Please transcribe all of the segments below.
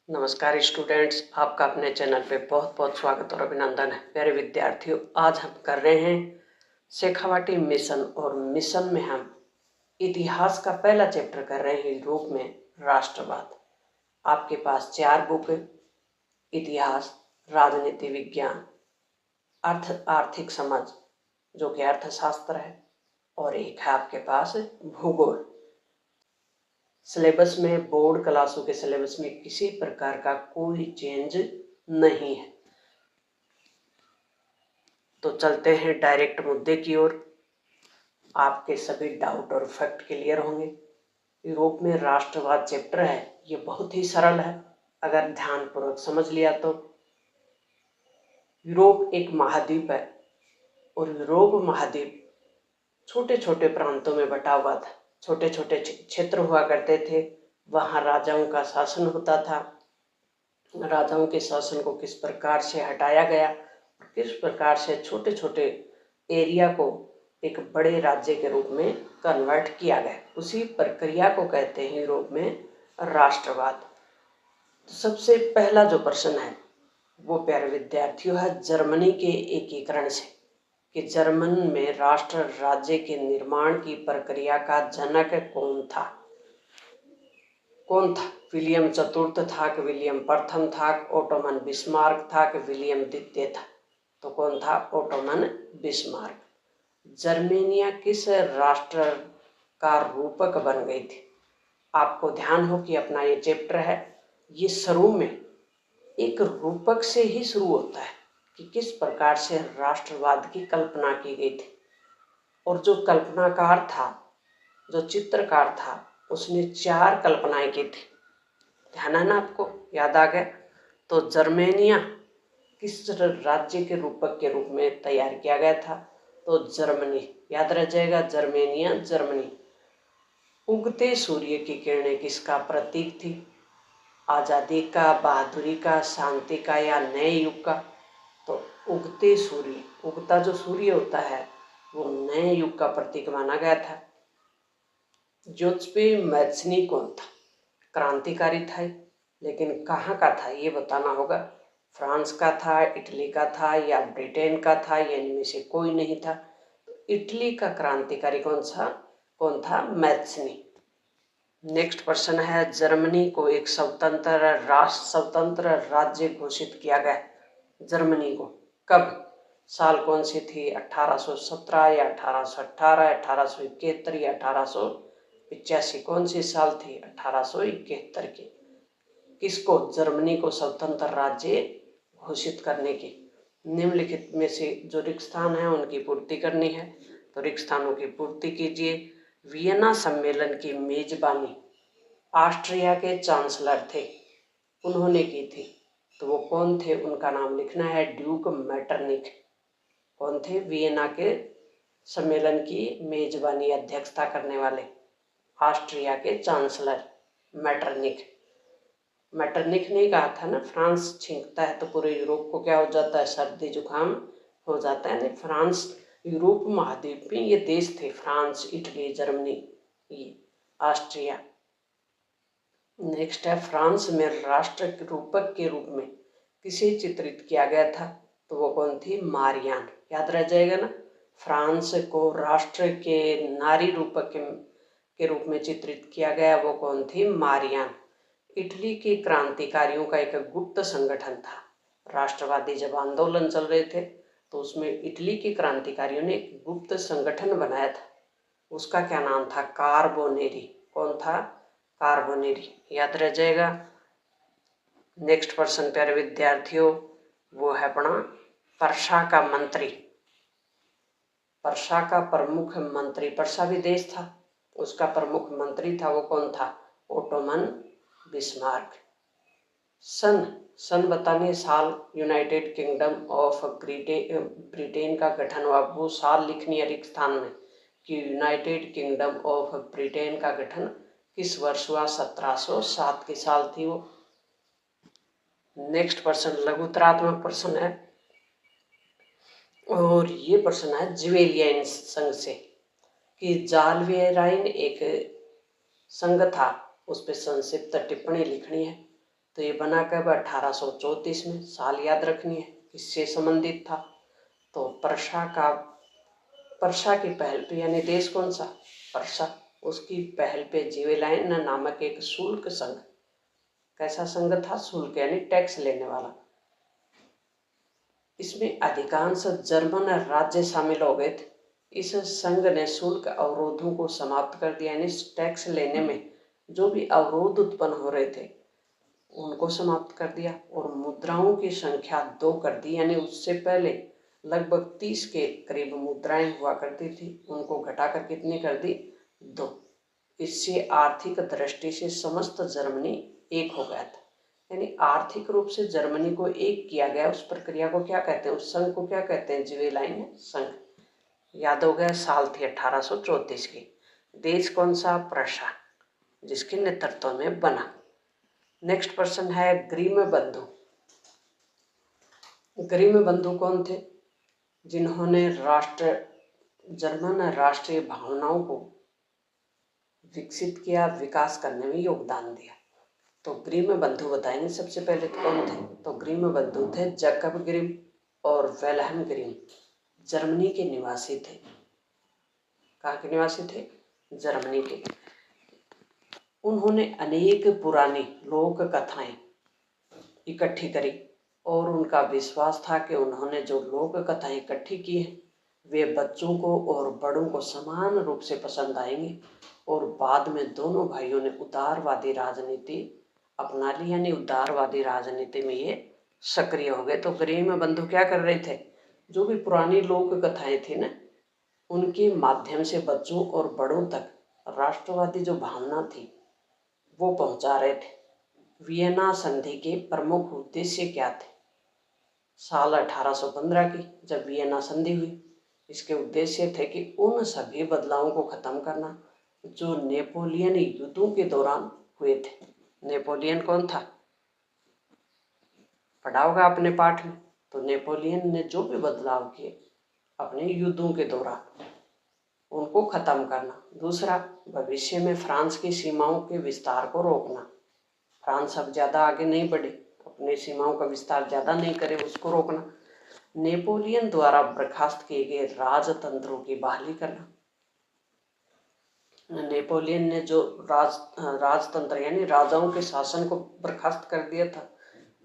नमस्कार स्टूडेंट्स, आपका अपने चैनल पे बहुत बहुत स्वागत और अभिनंदन है। प्यारे विद्यार्थियों, आज हम कर रहे हैं शेखावाटी मिशन और मिशन में हम इतिहास का पहला चैप्टर कर रहे हैं रूप में राष्ट्रवाद। आपके पास 4 बुक, इतिहास, राजनीति विज्ञान, आर्थिक समझ जो कि अर्थशास्त्र है, और एक है आपके पास भूगोल। सिलेबस में, बोर्ड क्लासों के सिलेबस में किसी प्रकार का कोई चेंज नहीं है। तो चलते हैं डायरेक्ट मुद्दे की ओर। आपके सभी डाउट और फैक्ट क्लियर होंगे। यूरोप में राष्ट्रवाद चैप्टर है, ये बहुत ही सरल है अगर ध्यानपूर्वक समझ लिया तो। यूरोप एक महाद्वीप है और यूरोप महाद्वीप छोटे छोटे प्रांतों में बटा हुआ था। छोटे छोटे क्षेत्र हुआ करते थे, वहाँ राजाओं का शासन होता था। राजाओं के शासन को किस प्रकार से हटाया गया, किस प्रकार से छोटे छोटे एरिया को एक बड़े राज्य के रूप में कन्वर्ट किया गया, उसी प्रक्रिया को कहते हैं यूरोप में राष्ट्रवाद। तो सबसे पहला जो प्रश्न है वो प्यारे विद्यार्थियों है जर्मनी के एकीकरण से, कि जर्मन में राष्ट्र राज्य के निर्माण की प्रक्रिया का जनक कौन था। कौन था? विलियम चतुर्थ था कि विलियम प्रथम था, ओटोमन बिस्मार्क था कि विलियम द्वितीय था? तो कौन था? Ottoman Bismarck. जर्मेनिया किस राष्ट्र का रूपक बन गई थी? आपको ध्यान हो कि अपना ये चैप्टर है, ये शुरू में एक रूपक से ही शुरू होता है कि किस प्रकार से राष्ट्रवाद की कल्पना की गई थी। और जो कल्पनाकार था, जो चित्रकार था, उसने 4 कल्पनाएं की थी। ध्यान है ना आपको? याद आ गया? तो जर्मेनिया किस राज्य के रूपक के रूप में तैयार किया गया था? तो जर्मनी। याद रह जाएगा, जर्मेनिया, जर्मनी। उगते सूर्य की किरणें किसका प्रतीक थी? आजादी का, बहादुरी का, शांति का या नए युग का? तो उगते सूर्य, उगता जो सूर्य होता है वो नए युग का प्रतीक माना गया था। जोसेफ मैत्सनी कौन था? क्रांतिकारी था, लेकिन कहाँ का था ये बताना होगा। फ्रांस का था, इटली का था या ब्रिटेन का था, या इनमें से कोई नहीं था। इटली का क्रांतिकारी कौन था? मैत्सनी। नेक्स्ट प्रश्न है, जर्मनी को एक स्वतंत्र राज्य घोषित किया गया। जर्मनी को कब? साल कौन सी थी? 1817 या 1818, 1871 या 1885? कौन सी साल थी? 1871 की। किसको? जर्मनी को स्वतंत्र राज्य घोषित करने की। निम्नलिखित में से जो रिक्त स्थान है उनकी पूर्ति करनी है, तो रिक्त स्थानों की पूर्ति कीजिए। वियना सम्मेलन की मेजबानी ऑस्ट्रिया के चांसलर थे, उन्होंने की थी। तो वो कौन थे? उनका नाम लिखना है, ड्यूक मेटरनिख। कौन थे? वियना के सम्मेलन की मेजबानी, अध्यक्षता करने वाले ऑस्ट्रिया के चांसलर मेटरनिख। मेटरनिख ने कहा था ना, फ्रांस छींकता है तो पूरे यूरोप को क्या हो जाता है? सर्दी जुकाम हो जाता है। नहीं, फ्रांस यूरोप महाद्वीप में ये देश थे, फ्रांस, इटली, जर्मनी, ये ऑस्ट्रिया। नेक्स्ट है, फ्रांस में राष्ट्र रूपक के रूप में किसे चित्रित किया गया था? तो वो कौन थी? मारियान। याद रह जाएगा ना, फ्रांस को राष्ट्र के नारी रूपक के रूप में चित्रित किया गया, वो कौन थी? मारियान। इटली के क्रांतिकारियों का एक गुप्त संगठन था। राष्ट्रवादी जब आंदोलन चल रहे थे तो उसमें इटली के क्रांतिकारियों ने एक गुप्त संगठन बनाया था, उसका क्या नाम था? कार्बोनेरी। कौन था? कार्बोनेरी। याद रह जाएगा। नेक्स्ट प्रश्न प्यारे विद्यार्थियों, वो है अपना पर्सा का मंत्री। पर्सा का प्रमुख मंत्री, पर्सा भी देश था, उसका प्रमुख मंत्री था, वो कौन था? Ottoman Bismarck. सन बताने, साल। यूनाइटेड किंगडम ऑफ ब्रिटेन का गठन हुआ, वो साल लिखनी है रिक्त स्थान में कि यूनाइटेड किंगडम ऑफ ब्रिटेन का गठन किस वर्ष हुआ? 1707 की साल थी वो। नेक्स्ट प्रश्न लघुतरात्मक प्रश्न है, और ये प्रश्न है ज्वेलियन संघ से, कि जालवेराइन एक संघ था, उस पर संक्षिप्त टिप्पणी लिखनी है। तो ये बना कब? 1834 में। साल याद रखनी है। किससे संबंधित था? तो पर्शा की पहल पे, यानी देश कौन सा? पर्शा। उसकी पहल पे जीवेलाइन नामक एक शुल्क संघ, कैसा संघ था? शुल्क यानी टैक्स लेने वाला। इसमें अधिकांश जर्मन राज्य शामिल हो गए थे। इस संघ ने शुल्क अवरोधों को समाप्त कर दिया, यानी टैक्स लेने में जो भी अवरोध उत्पन्न हो रहे थे उनको समाप्त कर दिया, और मुद्राओं की संख्या 2 कर दी, यानी उससे पहले लगभग 30 के करीब मुद्राएं हुआ करती थी, उनको घटाकर कितनी कर दी? 2। इससे आर्थिक दृष्टि से समस्त जर्मनी एक हो गया था, यानी आर्थिक रूप से जर्मनी को एक किया गया। उस प्रक्रिया को क्या कहते हैं? उस संघ को क्या कहते हैं? जीवेलाइन संघ। याद हो गया। साल थी 1834 की। देश कौन सा? प्रशा, जिसके नेतृत्व में बना। नेक्स्ट पर्सन है ग्रीम बंधु। ग्रीम बंधु कौन थे? जिन्होंने जर्मन राष्ट्रीय भावनाओं को विकसित किया, विकास करने में योगदान दिया। तो ग्रीम बंधु बताएंगे सबसे पहले तो कौन थे? तो ग्रीम बंधु थे जैकब ग्रीम और वेलहेम ग्रीम। जर्मनी के निवासी थे। कहाँ के निवासी थे? जर्मनी के। उन्होंने अनेक पुरानी लोक कथाएं इकट्ठी करी, और उनका विश्वास था कि उन्होंने जो लोक कथाएं इकट्ठी की हैं वे बच्चों को और बड़ों को समान रूप से पसंद आएंगी। और बाद में दोनों भाइयों ने उदारवादी राजनीति अपना ली, यानी उदारवादी राजनीति में ये सक्रिय हो गए। तो ग्रीम बंधु क्या कर रहे थे? जो भी पुरानी लोक कथाएं थी ना, उनके माध्यम से बच्चों और बड़ों तक राष्ट्रवादी जो भावना थी वो पहुंचा रहे थे। वियना संधि के प्रमुख उद्देश्य क्या थे? साल 1815 की जब वियना संधि हुई, इसके उद्देश्य थे कि उन सभी बदलावों को खत्म करना जो नेपोलियन युद्धों के दौरान हुए थे। नेपोलियन कौन था? पढ़ा होगा अपने पाठ में। तो नेपोलियन ने जो भी बदलाव किए अपने युद्धों के दौरान, उनको खत्म करना। दूसरा, भविष्य में फ्रांस की सीमाओं के विस्तार को रोकना। फ्रांस अब ज़्यादा आगे नहीं बढ़े, अपनी सीमाओं का विस्तार ज़्यादा नहीं करे, उसको रोकना। नेपोलियन द्वारा बर्खास्त किए गए राजतंत्रों की बहाली करना। नेपोलियन ने जो राजतंत्र यानी राजाओं के शासन को बर्खास्त कर दिया था,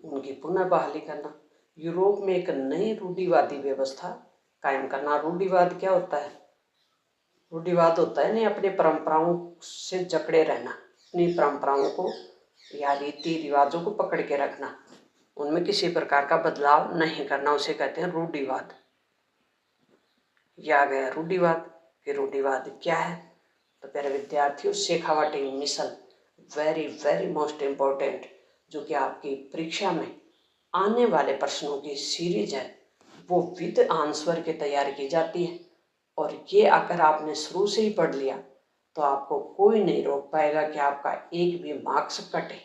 उनकी पुनः बहाली करना। यूरोप में एक नई रूढ़िवादी व्यवस्था कायम करना। रूढ़िवाद क्या होता है? रूढ़िवाद होता है नहीं अपनी परंपराओं से जकड़े रहना, अपनी परंपराओं को या रीति रिवाजों को पकड़ के रखना, उनमें किसी प्रकार का बदलाव नहीं करना, उसे कहते हैं रूढ़िवाद। यह आ गया रूढ़िवाद। कि रूढ़िवाद क्या है? तो प्यारे विद्यार्थियों, Shekhawati mission very very most important, जो कि आपकी परीक्षा में आने वाले प्रश्नों की सीरीज है, वो विद आंसर की तैयारी की जाती है। और ये अगर आपने शुरू से ही पढ़ लिया तो आपको कोई नहीं रोक पाएगा कि आपका एक भी मार्क्स कटे।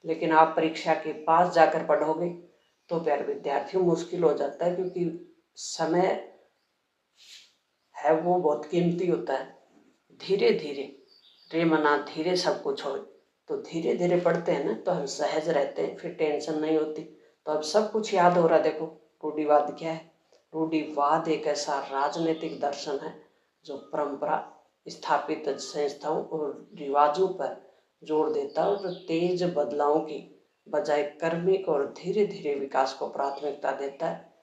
लेकिन आप परीक्षा के पास जाकर पढ़ोगे तो प्यारे विद्यार्थियों मुश्किल हो जाता है, क्योंकि समय है वो बहुत कीमती होता है। धीरे धीरे रे मना धीरे सब कुछ हो, तो धीरे धीरे पढ़ते हैं ना तो हम सहज रहते हैं, फिर टेंशन नहीं होती। तो अब सब कुछ याद हो रहा। देखो रूढ़िवाद क्या है? रूढ़िवाद एक ऐसा राजनीतिक दर्शन है जो परंपरा स्थापित संस्थाओं और रिवाजों पर जोर देता है, और जो तेज बदलावों की बजाय क्रमिक और धीरे धीरे विकास को प्राथमिकता देता है।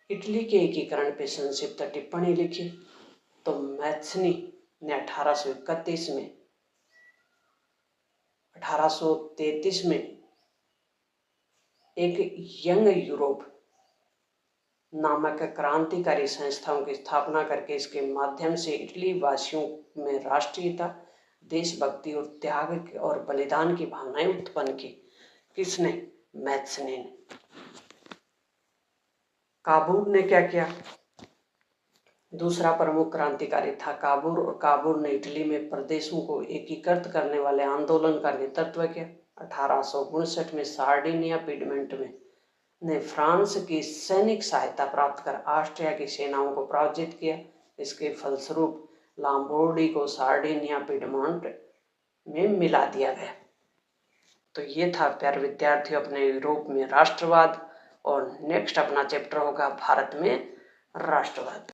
इटली के एकीकरण पर संक्षिप्त टिप्पणी लिखी तो मैथ्सनी ने 1833 में एक यंग यूरोप नामक क्रांतिकारी संस्थाओं की स्थापना करके इसके माध्यम से इटली वासियों में राष्ट्रीयता, देशभक्ति और त्याग और बलिदान की भावनाएं उत्पन्न की। किसने? मैथ्सनी ने। काबूर ने क्या किया? दूसरा प्रमुख क्रांतिकारी था काबूर, और काबूर ने इटली में प्रदेशों को एकीकृत करने वाले आंदोलन का नेतृत्व किया। 1859 में सार्डिनिया पिडमेंट में ने फ्रांस की सैनिक सहायता प्राप्त कर ऑस्ट्रिया की सेनाओं को पराजित किया। इसके फलस्वरूप लाम्बोर्डी को सार्डिनिया पिडमोंट में मिला दिया गया। तो ये था प्यारे विद्यार्थियों अपने यूरोप में राष्ट्रवाद, और नेक्स्ट अपना चैप्टर होगा भारत में राष्ट्रवाद।